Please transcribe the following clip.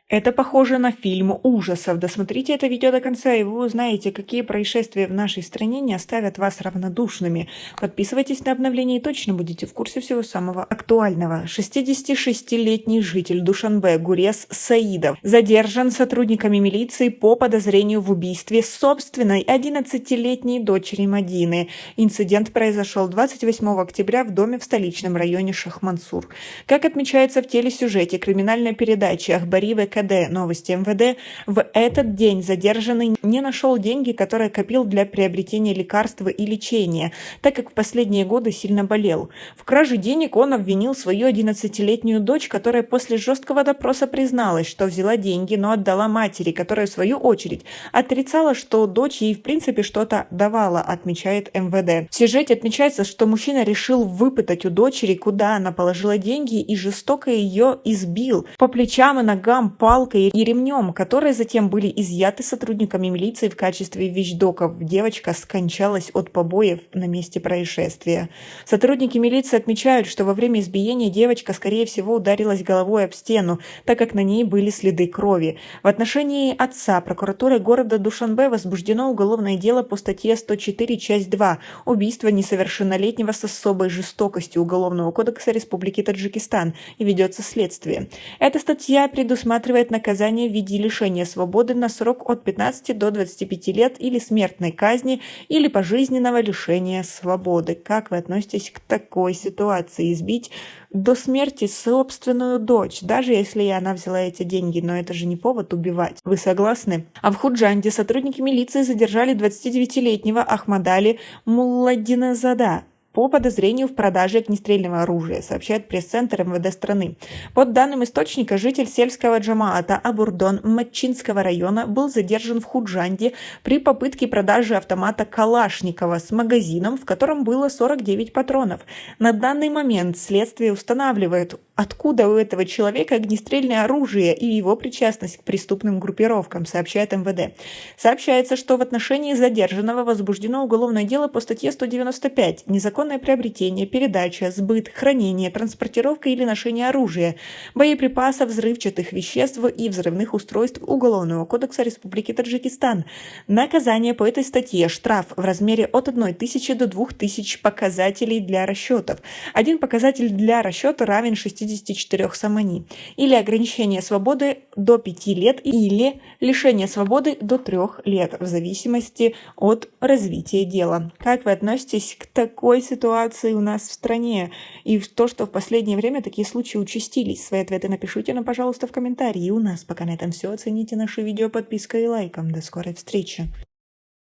Это похоже на фильм ужасов. Досмотрите это видео до конца, и вы узнаете, какие происшествия в нашей стране не оставят вас равнодушными. Подписывайтесь на обновления и точно будете в курсе всего самого актуального. 66-летний житель Душанбе Гурес Саидов задержан сотрудниками милиции по подозрению в убийстве собственной 11-летней дочери Мадины. Инцидент произошел 28 октября в доме в столичном районе Шахмансур. Как отмечается в телесюжете криминальной передачи «Ахбари ВКД. Новости МВД», в этот день задержанный не нашел деньги, которые копил для приобретения лекарства и лечения, так как в последние годы сильно болел. В краже денег он обвинил свою 11-летнюю дочь, которая после жесткого допроса призналась, что взяла деньги, но отдала матери, которая в свою очередь отрицала, что дочь ей в принципе что-то давала, отмечает МВД. В сюжете отмечается, что мужчина решил выпытать у дочери, куда она положила деньги, и жестоко ее избил по плечам и ногам палкой и ремнем, которые затем были изъяты сотрудниками милиции в качестве вещдоков. Девочка скончалась от побоев на месте происшествия. Сотрудники милиции отмечают, что во время избиения девочка, скорее всего, ударилась головой об стену, так как на ней были следы крови. В отношении отца прокуратурой города Душанбе возбуждено уголовное дело по статье 104, часть 2 «Убийство несовершеннолетнего с особой жестокостью» Уголовного кодекса Республики Таджикистан, и ведется следствие. Эта статья предусматривает наказание в виде лишения свободы на срок от 15 до 25 лет или смертной казни, или пожизненного лишения свободы. Как вы относитесь к такой ситуации? Избить до смерти собственную дочь, даже если и она взяла эти деньги, но это же не повод убивать. Вы согласны? А в Худжанде сотрудники милиции задержали 29-летнего Ахмадали Мулладиназада по подозрению в продаже огнестрельного оружия, сообщает пресс-центр МВД страны. Под данным источника, житель сельского джамаата Абурдон Матчинского района был задержан в Худжанде при попытке продажи автомата Калашникова с магазином, в котором было 49 патронов. На данный момент следствие устанавливает, откуда у этого человека огнестрельное оружие и его причастность к преступным группировкам, сообщает МВД. Сообщается, что в отношении задержанного возбуждено уголовное дело по статье 195 «Незаконное приобретение, передача, сбыт, хранение, транспортировка или ношение оружия, боеприпасов, взрывчатых веществ и взрывных устройств Уголовного кодекса Республики Таджикистан». Наказание по этой статье – штраф в размере от 1000 до 2000 показателей для расчетов. Один показатель для расчета равен 64 самани. Или ограничение свободы до 5 лет, или лишение свободы до 3 лет, в зависимости от развития дела. Как вы относитесь к такой ситуации у нас в стране? И то, что в последнее время такие случаи участились? Свои ответы напишите нам, пожалуйста, в комментарии. И у нас пока на этом все. Оцените наше видео подпиской и лайком. До скорой встречи.